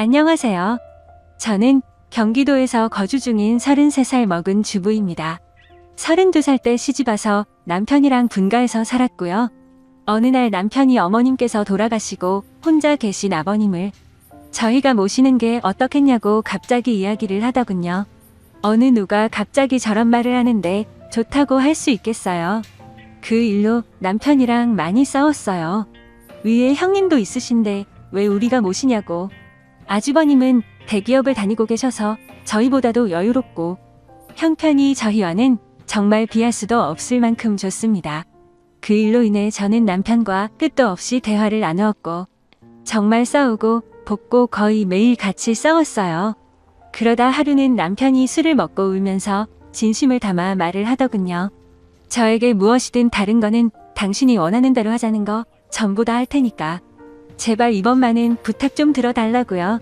안녕하세요. 저는 경기도에서 거주 중인 33살 먹은 주부입니다. 32살 때 시집와서 남편이랑 분가해서 살았고요. 어느 날 남편이 어머님께서 돌아가시고 혼자 계신 아버님을 저희가 모시는 게 어떻겠냐고 갑자기 이야기를 하더군요. 어느 누가 갑자기 저런 말을 하는데 좋다고 할 수 있겠어요. 그 일로 남편이랑 많이 싸웠어요. 위에 형님도 있으신데 왜 우리가 모시냐고. 아주버님은 대기업을 다니고 계셔서 저희보다도 여유롭고 형편이 저희와는 정말 비할 수도 없을 만큼 좋습니다. 그 일로 인해 저는 남편과 끝도 없이 대화를 나누었고 정말 싸우고 볶고 거의 매일 같이 싸웠어요. 그러다 하루는 남편이 술을 먹고 울면서 진심을 담아 말을 하더군요. 저에게 무엇이든 다른 거는 당신이 원하는 대로 하자는 거 전부 다 할 테니까 제발 이번만은 부탁 좀 들어달라고요.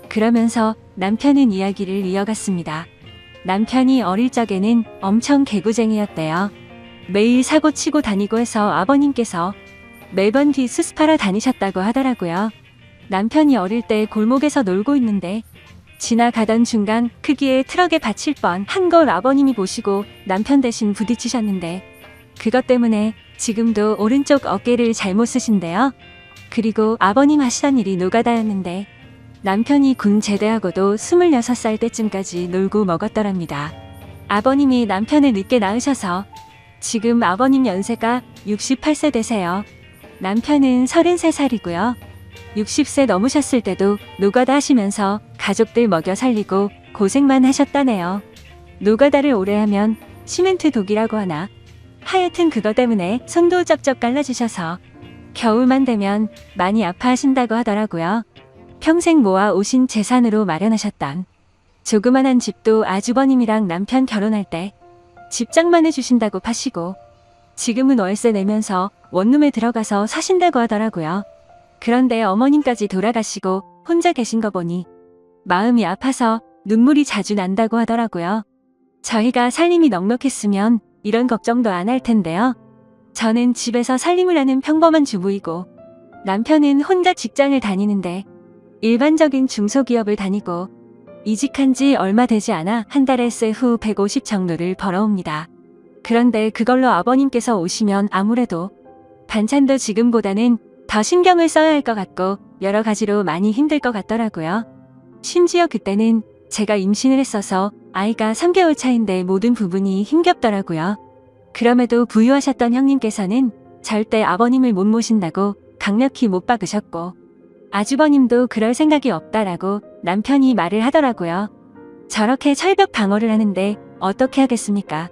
그러면서 남편은 이야기를 이어갔습니다. 남편이 어릴 적에는 엄청 개구쟁이였대요. 매일 사고 치고 다니고 해서 아버님께서 매번 뒤 수습하러 다니셨다고 하더라고요. 남편이 어릴 때 골목에서 놀고 있는데 지나가던 중간 크기의 트럭에 받칠 뻔한 걸 아버님이 보시고 남편 대신 부딪히셨는데 그것 때문에 지금도 오른쪽 어깨를 잘못 쓰신대요. 그리고 아버님 하시던 일이 노가다였는데 남편이 군 제대하고도 26살 때쯤까지 놀고 먹었더랍니다. 아버님이 남편을 늦게 낳으셔서 지금 아버님 연세가 68세 되세요. 남편은 33살이고요. 60세 넘으셨을 때도 노가다 하시면서 가족들 먹여 살리고 고생만 하셨다네요. 노가다를 오래 하면 시멘트 독이라고 하나? 하여튼 그거 때문에 손도 쩍쩍 갈라지셔서 겨울만 되면 많이 아파하신다고 하더라고요. 평생 모아 오신 재산으로 마련하셨던 조그만한 집도 아주버님이랑 남편 결혼할 때 집장만 해주신다고 파시고 지금은 월세 내면서 원룸에 들어가서 사신다고 하더라고요. 그런데 어머님까지 돌아가시고 혼자 계신 거 보니 마음이 아파서 눈물이 자주 난다고 하더라고요. 저희가 살림이 넉넉했으면 이런 걱정도 안 할 텐데요. 저는 집에서 살림을 하는 평범한 주부이고 남편은 혼자 직장을 다니는데 일반적인 중소기업을 다니고 이직한 지 얼마 되지 않아 한 달에 세후 150 정도를 벌어옵니다. 그런데 그걸로 아버님께서 오시면 아무래도 반찬도 지금보다는 더 신경을 써야 할 것 같고 여러 가지로 많이 힘들 것 같더라고요. 심지어 그때는 제가 임신을 했어서 아이가 3개월 차인데 모든 부분이 힘겹더라고요. 그럼에도 부유하셨던 형님께서는 절대 아버님을 못 모신다고 강력히 못 박으셨고 아주버님도 그럴 생각이 없다라고 남편이 말을 하더라고요. 저렇게 철벽 방어를 하는데 어떻게 하겠습니까?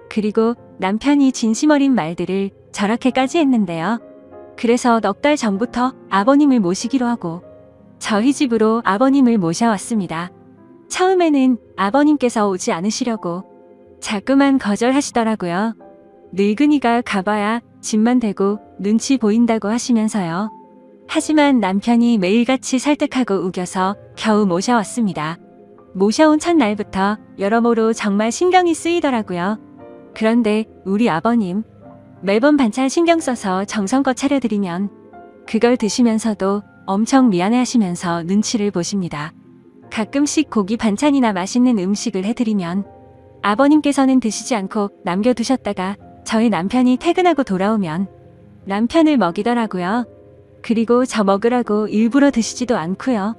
그리고 남편이 진심 어린 말들을 저렇게까지 했는데요. 그래서 넉 달 전부터 아버님을 모시기로 하고 저희 집으로 아버님을 모셔왔습니다. 처음에는 아버님께서 오지 않으시려고 자꾸만 거절하시더라고요. 늙은이가 가봐야 집만 되고 눈치 보인다고 하시면서요. 하지만 남편이 매일같이 설득하고 우겨서 겨우 모셔왔습니다. 모셔온 첫날부터 여러모로 정말 신경이 쓰이더라고요. 그런데 우리 아버님 매번 반찬 신경 써서 정성껏 차려드리면 그걸 드시면서도 엄청 미안해하시면서 눈치를 보십니다. 가끔씩 고기 반찬이나 맛있는 음식을 해드리면 아버님께서는 드시지 않고 남겨두셨다가 저희 남편이 퇴근하고 돌아오면 남편을 먹이더라고요. 그리고 저 먹으라고 일부러 드시지도 않고요.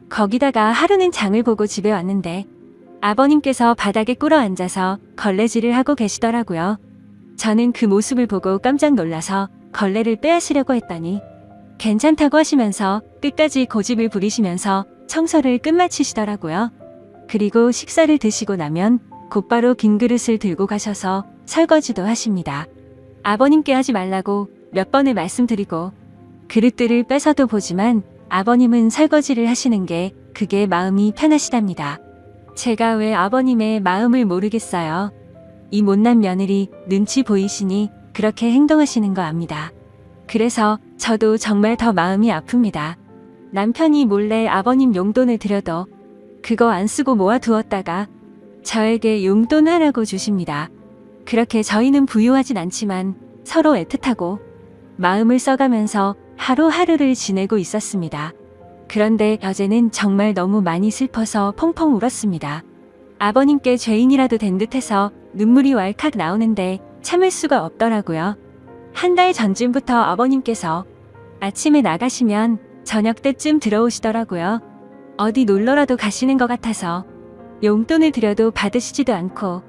거기다가 하루는 장을 보고 집에 왔는데 아버님께서 바닥에 꿇어 앉아서 걸레질을 하고 계시더라고요. 저는 그 모습을 보고 깜짝 놀라서 걸레를 빼앗으려고 했더니 괜찮다고 하시면서 끝까지 고집을 부리시면서 청소를 끝마치시더라고요. 그리고 식사를 드시고 나면 곧바로 긴 그릇을 들고 가셔서 설거지도 하십니다. 아버님께 하지 말라고 몇 번을 말씀드리고 그릇들을 뺏어도 보지만 아버님은 설거지를 하시는 게 그게 마음이 편하시답니다. 제가 왜 아버님의 마음을 모르겠어요. 이 못난 며느리 눈치 보이시니 그렇게 행동하시는 거 압니다. 그래서 저도 정말 더 마음이 아픕니다. 남편이 몰래 아버님 용돈을 드려도 그거 안 쓰고 모아두었다가 저에게 용돈 하라고 주십니다. 그렇게 저희는 부유하진 않지만 서로 애틋하고 마음을 써가면서 하루하루를 지내고 있었습니다. 그런데 어제는 정말 너무 많이 슬퍼서 펑펑 울었습니다. 아버님께 죄인이라도 된 듯해서 눈물이 왈칵 나오는데 참을 수가 없더라고요. 한 달 전쯤부터 아버님께서 아침에 나가시면 저녁 때쯤 들어오시더라고요. 어디 놀러라도 가시는 것 같아서 용돈을 드려도 받으시지도 않고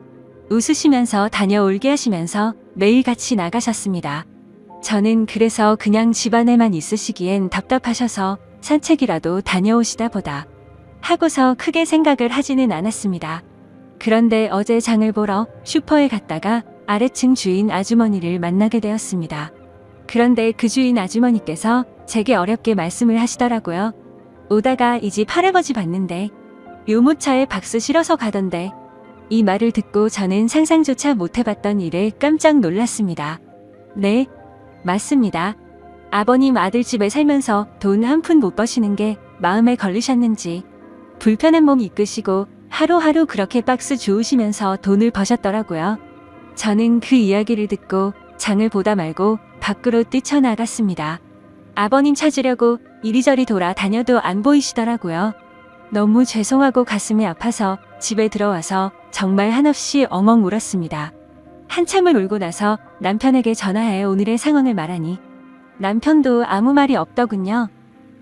웃으시면서 다녀올게 하시면서 매일 같이 나가셨습니다. 저는 그래서 그냥 집안에만 있으시기엔 답답하셔서 산책이라도 다녀오시다 보다 하고서 크게 생각을 하지는 않았습니다. 그런데 어제 장을 보러 슈퍼에 갔다가 아래층 주인 아주머니를 만나게 되었습니다. 그런데 그 주인 아주머니께서 제게 어렵게 말씀을 하시더라고요. 오다가 이 집 할아버지 봤는데 유모차에 박수 실어서 가던데. 이 말을 듣고 저는 상상조차 못해봤던 일에 깜짝 놀랐습니다. 네, 맞습니다. 아버님 아들집에 살면서 돈 한 푼 못 버시는 게 마음에 걸리셨는지 불편한 몸 이끄시고 하루하루 그렇게 박스 주우시면서 돈을 버셨더라고요. 저는 그 이야기를 듣고 장을 보다 말고 밖으로 뛰쳐나갔습니다. 아버님 찾으려고 이리저리 돌아다녀도 안 보이시더라고요. 너무 죄송하고 가슴이 아파서 집에 들어와서 정말 한없이 엉엉 울었습니다. 한참을 울고 나서 남편에게 전화해 오늘의 상황을 말하니 남편도 아무 말이 없더군요.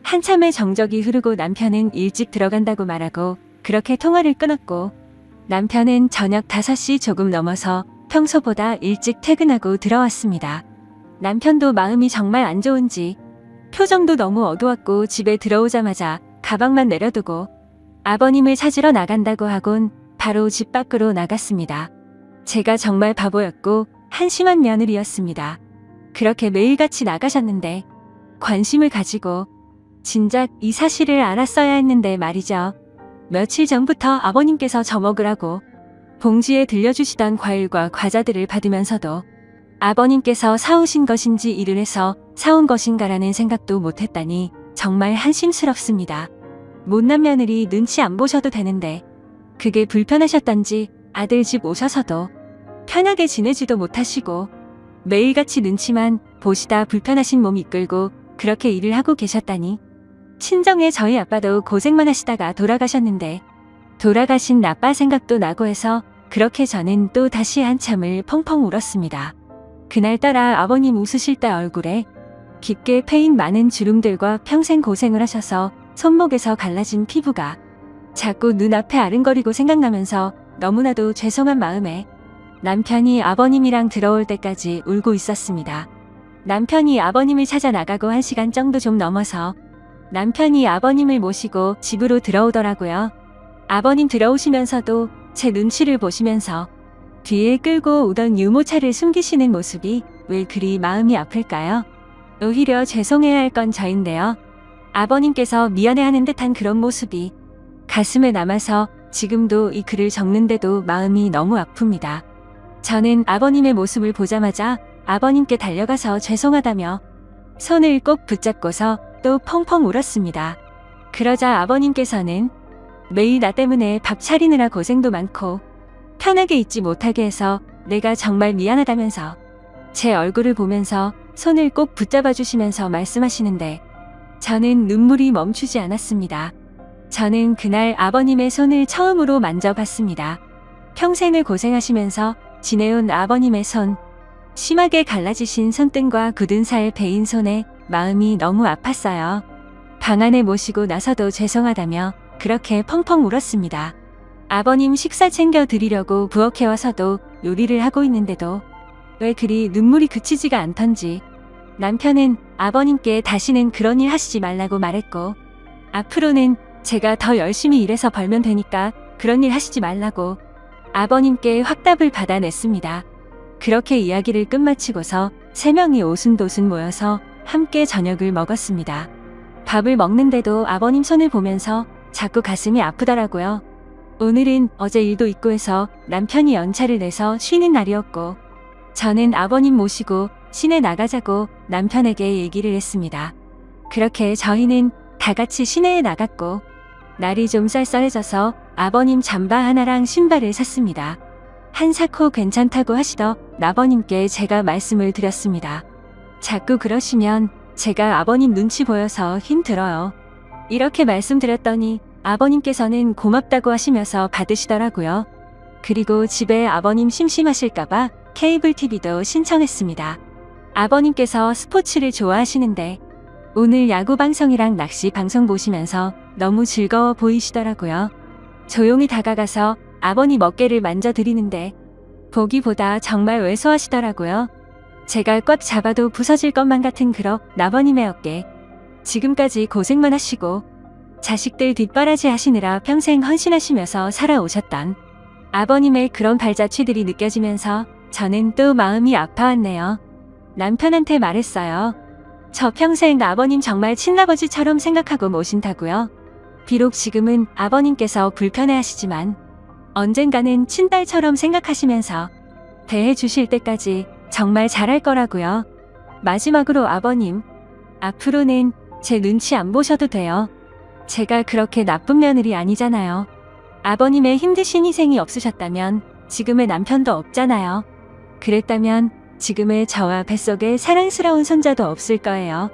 한참의 정적이 흐르고 남편은 일찍 들어간다고 말하고 그렇게 통화를 끊었고 남편은 저녁 5시 조금 넘어서 평소보다 일찍 퇴근하고 들어왔습니다. 남편도 마음이 정말 안 좋은지 표정도 너무 어두웠고 집에 들어오자마자 가방만 내려두고 아버님을 찾으러 나간다고 하곤 바로 집 밖으로 나갔습니다. 제가 정말 바보였고 한심한 며느리였습니다. 그렇게 매일같이 나가셨는데 관심을 가지고 진작 이 사실을 알았어야 했는데 말이죠. 며칠 전부터 아버님께서 저 먹으라고 봉지에 들려주시던 과일과 과자들을 받으면서도 아버님께서 사오신 것인지 일을 해서 사온 것인가라는 생각도 못했다니 정말 한심스럽습니다. 못난 며느리 눈치 안 보셔도 되는데 그게 불편하셨던지 아들 집 오셔서도 편하게 지내지도 못하시고 매일같이 눈치만 보시다 불편하신 몸 이끌고 그렇게 일을 하고 계셨다니. 친정의 저희 아빠도 고생만 하시다가 돌아가셨는데 돌아가신 아빠 생각도 나고 해서 그렇게 저는 또 다시 한참을 펑펑 울었습니다. 그날따라 아버님 웃으실 때 얼굴에 깊게 패인 많은 주름들과 평생 고생을 하셔서 손목에서 갈라진 피부가 자꾸 눈앞에 아른거리고 생각나면서 너무나도 죄송한 마음에 남편이 아버님이랑 들어올 때까지 울고 있었습니다. 남편이 아버님을 찾아 나가고 1시간 정도 좀 넘어서 남편이 아버님을 모시고 집으로 들어오더라고요. 아버님 들어오시면서도 제 눈치를 보시면서 뒤에 끌고 오던 유모차를 숨기시는 모습이 왜 그리 마음이 아플까요? 오히려 죄송해야 할 건 저인데요. 아버님께서 미안해하는 듯한 그런 모습이 가슴에 남아서 지금도 이 글을 적는데도 마음이 너무 아픕니다. 저는 아버님의 모습을 보자마자 아버님께 달려가서 죄송하다며 손을 꼭 붙잡고서 또 펑펑 울었습니다. 그러자 아버님께서는 매일 나 때문에 밥 차리느라 고생도 많고 편하게 있지 못하게 해서 내가 정말 미안하다면서 제 얼굴을 보면서 손을 꼭 붙잡아 주시면서 말씀하시는데 저는 눈물이 멈추지 않았습니다. 저는 그날 아버님의 손을 처음으로 만져봤습니다. 평생을 고생하시면서 지내온 아버님의 손, 심하게 갈라지신 손등과 굳은 살 베인 손에 마음이 너무 아팠어요. 방 안에 모시고 나서도 죄송하다며 그렇게 펑펑 울었습니다. 아버님 식사 챙겨 드리려고 부엌에 와서도 요리를 하고 있는데도 왜 그리 눈물이 그치지가 않던지 남편은 아버님께 다시는 그런 일 하시지 말라고 말했고 앞으로는 제가 더 열심히 일해서 벌면 되니까 그런 일 하시지 말라고 아버님께 확답을 받아냈습니다. 그렇게 이야기를 끝마치고서 3명이 오순도순 모여서 함께 저녁을 먹었습니다. 밥을 먹는데도 아버님 손을 보면서 자꾸 가슴이 아프더라고요. 오늘은 어제 일도 있고 해서 남편이 연차를 내서 쉬는 날이었고 저는 아버님 모시고 시내 나가자고 남편에게 얘기를 했습니다. 그렇게 저희는 다 같이 시내에 나갔고 날이 좀 쌀쌀해져서 아버님 잠바 하나랑 신발을 샀습니다. 한사코 괜찮다고 하시더 아버님께 제가 말씀을 드렸습니다. 자꾸 그러시면 제가 아버님 눈치 보여서 힘들어요. 이렇게 말씀드렸더니 아버님께서는 고맙다고 하시면서 받으시더라고요. 그리고 집에 아버님 심심하실까봐 케이블 TV도 신청했습니다. 아버님께서 스포츠를 좋아하시는데 오늘 야구 방송이랑 낚시 방송 보시면서 너무 즐거워 보이시더라고요. 조용히 다가가서 아버님 어깨를 만져드리는데 보기보다 정말 왜소하시더라고요. 제가 꽉 잡아도 부서질 것만 같은 그런 아버님의 어깨. 지금까지 고생만 하시고 자식들 뒷바라지 하시느라 평생 헌신하시면서 살아오셨던 아버님의 그런 발자취들이 느껴지면서 저는 또 마음이 아파왔네요. 남편한테 말했어요. 저 평생 아버님 정말 친아버지처럼 생각하고 모신다고요. 비록 지금은 아버님께서 불편해하시지만 언젠가는 친딸처럼 생각하시면서 대해주실 때까지 정말 잘할 거라고요. 마지막으로 아버님, 앞으로는 제 눈치 안 보셔도 돼요. 제가 그렇게 나쁜 며느리 아니잖아요. 아버님의 힘드신 희생이 없으셨다면 지금의 남편도 없잖아요. 그랬다면 지금의 저와 뱃속에 사랑스러운 손자도 없을 거예요.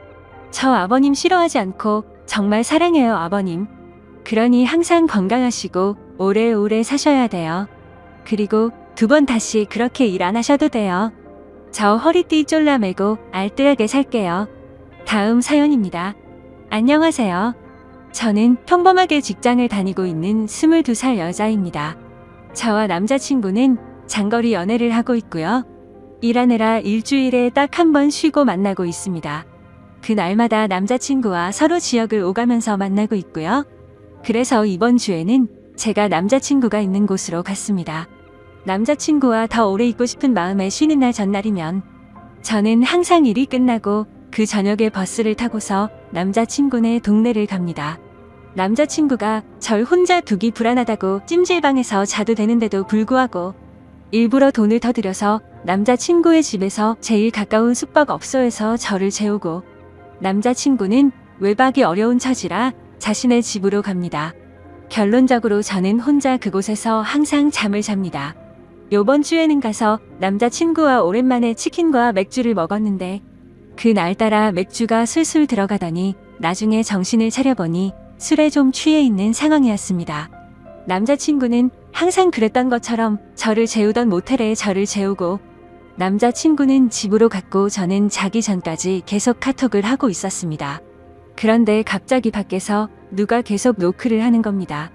저 아버님 싫어하지 않고 정말 사랑해요, 아버님. 그러니 항상 건강하시고 오래오래 사셔야 돼요. 그리고 2번 다시 그렇게 일 안 하셔도 돼요. 저 허리띠 쫄라매고 알뜰하게 살게요. 다음 사연입니다. 안녕하세요. 저는 평범하게 직장을 다니고 있는 22살 여자입니다. 저와 남자친구는 장거리 연애를 하고 있고요. 일하느라 일주일에 딱 한 번 쉬고 만나고 있습니다. 그날마다 남자친구와 서로 지역을 오가면서 만나고 있고요. 그래서 이번 주에는 제가 남자친구가 있는 곳으로 갔습니다. 남자친구와 더 오래 있고 싶은 마음에 쉬는 날 전날이면 저는 항상 일이 끝나고 그 저녁에 버스를 타고서 남자친구네 동네를 갑니다. 남자친구가 절 혼자 두기 불안하다고 찜질방에서 자도 되는데도 불구하고 일부러 돈을 더 들여서 남자친구의 집에서 제일 가까운 숙박업소에서 저를 재우고 남자친구는 외박이 어려운 처지라 자신의 집으로 갑니다. 결론적으로 저는 혼자 그곳에서 항상 잠을 잡니다. 요번 주에는 가서 남자친구와 오랜만에 치킨과 맥주를 먹었는데 그날따라 맥주가 술술 들어가더니 나중에 정신을 차려보니 술에 좀 취해 있는 상황이었습니다. 남자친구는 항상 그랬던 것처럼 저를 재우던 모텔에 저를 재우고 남자친구는 집으로 갔고 저는 자기 전까지 계속 카톡을 하고 있었습니다. 그런데 갑자기 밖에서 누가 계속 노크를 하는 겁니다.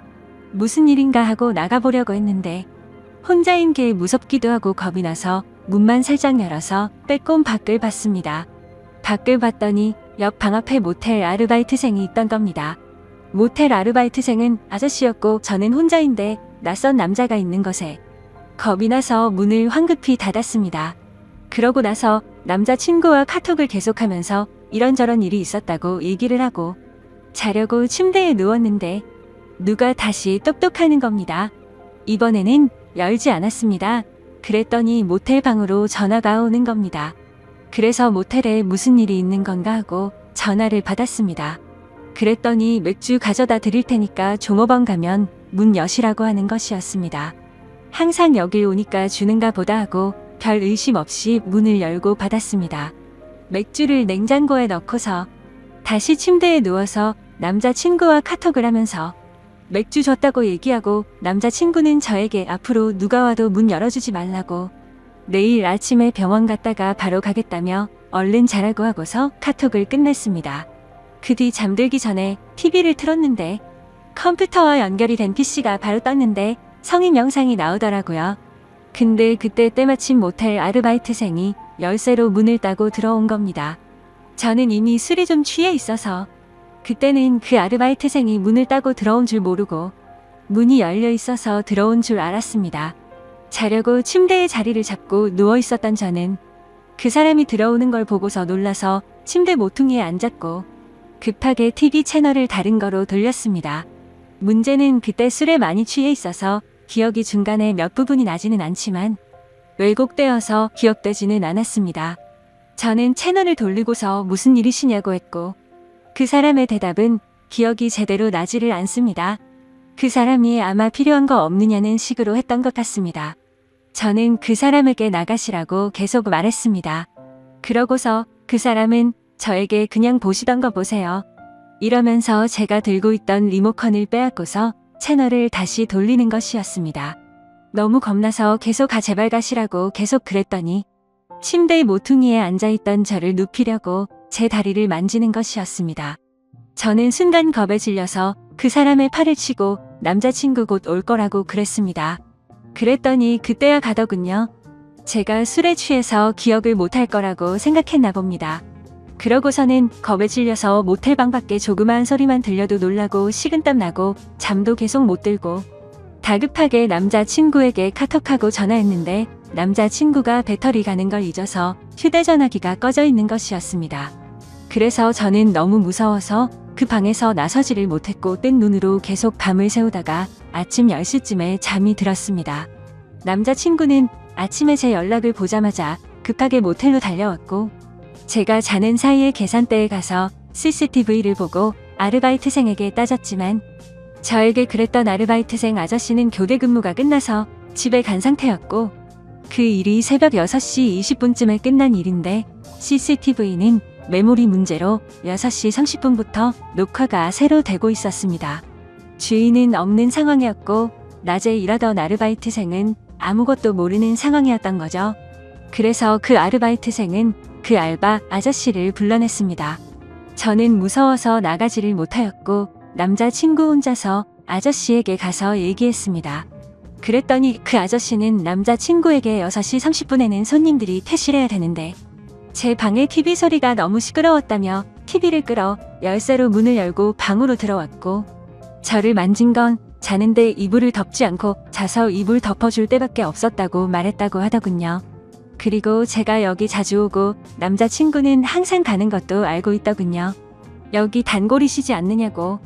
무슨 일인가 하고 나가보려고 했는데 혼자인 게 무섭기도 하고 겁이 나서 문만 살짝 열어서 빼꼼 밖을 봤습니다. 밖을 봤더니 옆 방 앞에 모텔 아르바이트생이 있던 겁니다. 모텔 아르바이트생은 아저씨였고 저는 혼자인데 낯선 남자가 있는 것에 겁이 나서 문을 황급히 닫았습니다. 그러고 나서 남자친구와 카톡을 계속하면서 이런저런 일이 있었다고 얘기를 하고 자려고 침대에 누웠는데 누가 다시 똑똑하는 겁니다. 이번에는 열지 않았습니다. 그랬더니 모텔 방으로 전화가 오는 겁니다. 그래서 모텔에 무슨 일이 있는 건가 하고 전화를 받았습니다. 그랬더니 맥주 가져다 드릴 테니까 종업원 가면 문 여시라고 하는 것이었습니다. 항상 여길 오니까 주는가 보다 하고 별 의심 없이 문을 열고 받았습니다. 맥주를 냉장고에 넣고서 다시 침대에 누워서 남자친구와 카톡을 하면서 맥주 줬다고 얘기하고 남자친구는 저에게 앞으로 누가 와도 문 열어주지 말라고 내일 아침에 병원 갔다가 바로 가겠다며 얼른 자라고 하고서 카톡을 끝냈습니다. 그 뒤 잠들기 전에 TV를 틀었는데 컴퓨터와 연결이 된 PC가 바로 떴는데 성인 영상이 나오더라고요. 근데 그때 때마침 모텔 아르바이트생이 열쇠로 문을 따고 들어온 겁니다. 저는 이미 술이 좀 취해 있어서 그때는 그 아르바이트생이 문을 따고 들어온 줄 모르고 문이 열려 있어서 들어온 줄 알았습니다. 자려고 침대에 자리를 잡고 누워 있었던 저는 그 사람이 들어오는 걸 보고서 놀라서 침대 모퉁이에 앉았고 급하게 TV 채널을 다른 거로 돌렸습니다. 문제는 그때 술에 많이 취해 있어서 기억이 중간에 몇 부분이 나지는 않지만 왜곡되어서 기억되지는 않았습니다. 저는 채널을 돌리고서 무슨 일이시냐고 했고 그 사람의 대답은 기억이 제대로 나지를 않습니다. 그 사람이 아마 필요한 거 없느냐는 식으로 했던 것 같습니다. 저는 그 사람에게 나가시라고 계속 말했습니다. 그러고서 그 사람은 저에게 그냥 보시던 거 보세요. 이러면서 제가 들고 있던 리모컨을 빼앗고서 채널을 다시 돌리는 것이었습니다. 너무 겁나서 계속 제발 가시라고 계속 그랬더니 침대 모퉁이에 앉아있던 저를 눕히려고 제 다리를 만지는 것이었습니다. 저는 순간 겁에 질려서 그 사람의 팔을 치고 남자친구 곧 올 거라고 그랬습니다. 그랬더니 그때야 가더군요. 제가 술에 취해서 기억을 못할 거라고 생각했나 봅니다. 그러고서는 겁에 질려서 모텔방 밖에 조그마한 소리만 들려도 놀라고 식은땀 나고 잠도 계속 못 들고 다급하게 남자친구에게 카톡하고 전화했는데 남자친구가 배터리 가는 걸 잊어서 휴대전화기가 꺼져 있는 것이었습니다. 그래서 저는 너무 무서워서 그 방에서 나서지를 못했고 뜬 눈으로 계속 밤을 새우다가 아침 10시쯤에 잠이 들었습니다. 남자친구는 아침에 제 연락을 보자마자 급하게 모텔로 달려왔고 제가 자는 사이에 계산대에 가서 CCTV를 보고 아르바이트생에게 따졌지만 저에게 그랬던 아르바이트생 아저씨는 교대 근무가 끝나서 집에 간 상태였고 그 일이 새벽 6시 20분쯤에 끝난 일인데 CCTV는 메모리 문제로 6시 30분부터 녹화가 새로 되고 있었습니다. 주인은 없는 상황이었고 낮에 일하던 아르바이트생은 아무것도 모르는 상황이었던 거죠. 그래서 그 아르바이트생은 그 알바 아저씨를 불러냈습니다. 저는 무서워서 나가지를 못하였고 남자친구 혼자서 아저씨에게 가서 얘기했습니다. 그랬더니 그 아저씨는 남자친구에게 6시 30분에는 손님들이 퇴실해야 되는데 제 방의 TV 소리가 너무 시끄러웠다며 TV를 끌어 열쇠로 문을 열고 방으로 들어왔고 저를 만진 건 자는데 이불을 덮지 않고 자서 이불 덮어줄 때밖에 없었다고 말했다고 하더군요. 그리고 제가 여기 자주 오고 남자친구는 항상 가는 것도 알고 있더군요. 여기 단골이시지 않느냐고.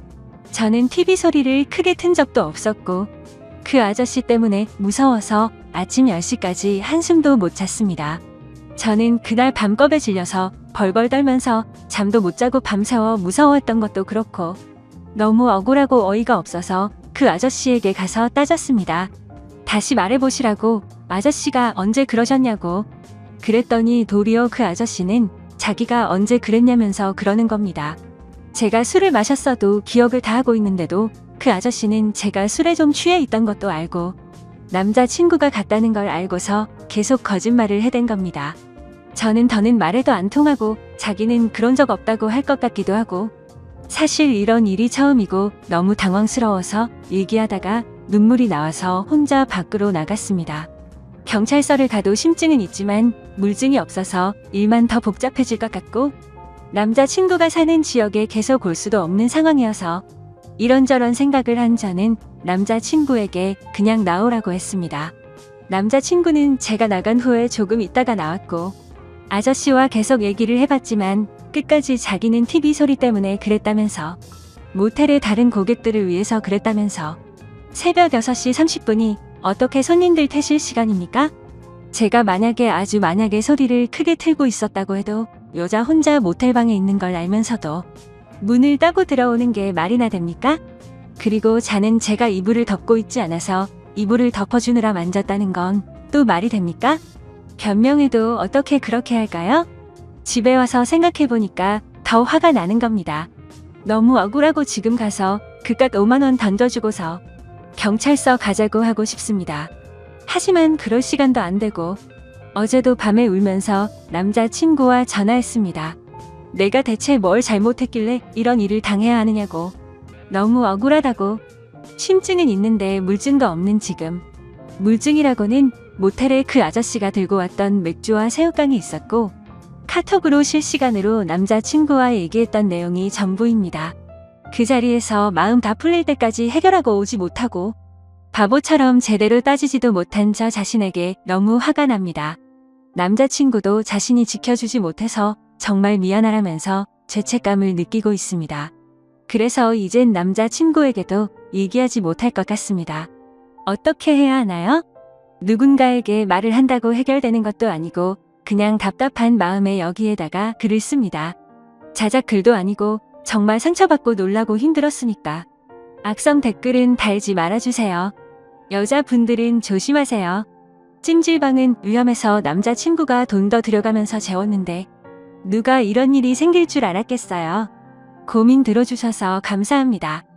저는 TV 소리를 크게 튼 적도 없었고 그 아저씨 때문에 무서워서 아침 10시까지 한숨도 못 잤습니다. 저는 그날 밤겁에 질려서 벌벌 떨면서 잠도 못 자고 밤새워 무서워했던 것도 그렇고 너무 억울하고 어이가 없어서 그 아저씨에게 가서 따졌습니다. 다시 말해보시라고. 아저씨가 언제 그러셨냐고. 그랬더니 도리어 그 아저씨는 자기가 언제 그랬냐면서 그러는 겁니다. 제가 술을 마셨어도 기억을 다 하고 있는데도 그 아저씨는 제가 술에 좀 취해 있던 것도 알고 남자친구가 갔다는 걸 알고서 계속 거짓말을 해댄 겁니다. 저는 더는 말해도 안 통하고 자기는 그런 적 없다고 할 것 같기도 하고 사실 이런 일이 처음이고 너무 당황스러워서 얘기하다가 눈물이 나와서 혼자 밖으로 나갔습니다. 경찰서를 가도 심증은 있지만 물증이 없어서 일만 더 복잡해질 것 같고 남자친구가 사는 지역에 계속 올 수도 없는 상황이어서 이런저런 생각을 한 저는 남자친구에게 그냥 나오라고 했습니다. 남자친구는 제가 나간 후에 조금 있다가 나왔고 아저씨와 계속 얘기를 해봤지만 끝까지 자기는 TV 소리 때문에 그랬다면서 모텔의 다른 고객들을 위해서 그랬다면서 새벽 6시 30분이 어떻게 손님들 퇴실 시간입니까? 제가 만약에 소리를 크게 틀고 있었다고 해도 여자 혼자 모텔방에 있는 걸 알면서도 문을 따고 들어오는 게 말이나 됩니까? 그리고 자는 제가 이불을 덮고 있지 않아서 이불을 덮어주느라 만졌다는 건 또 말이 됩니까? 변명해도 어떻게 그렇게 할까요? 집에 와서 생각해보니까 더 화가 나는 겁니다. 너무 억울하고 지금 가서 그깟 5만 원 던져주고서 경찰서 가자고 하고 싶습니다. 하지만 그럴 시간도 안 되고 어제도 밤에 울면서 남자친구와 전화했습니다. 내가 대체 뭘 잘못했길래 이런 일을 당해야 하느냐고. 너무 억울하다고. 심증은 있는데 물증도 없는 지금. 물증이라고는 모텔에 그 아저씨가 들고 왔던 맥주와 새우깡이 있었고 카톡으로 실시간으로 남자친구와 얘기했던 내용이 전부입니다. 그 자리에서 마음 다 풀릴 때까지 해결하고 오지 못하고 바보처럼 제대로 따지지도 못한 저 자신에게 너무 화가 납니다. 남자친구도 자신이 지켜주지 못해서 정말 미안하라면서 죄책감을 느끼고 있습니다. 그래서 이젠 남자친구에게도 얘기하지 못할 것 같습니다. 어떻게 해야 하나요? 누군가에게 말을 한다고 해결되는 것도 아니고 그냥 답답한 마음에 여기에다가 글을 씁니다. 자작 글도 아니고 정말 상처받고 놀라고 힘들었으니까. 악성 댓글은 달지 말아주세요. 여자분들은 조심하세요. 찜질방은 위험해서 남자친구가 돈 더 들여가면서 재웠는데 누가 이런 일이 생길 줄 알았겠어요. 고민 들어주셔서 감사합니다.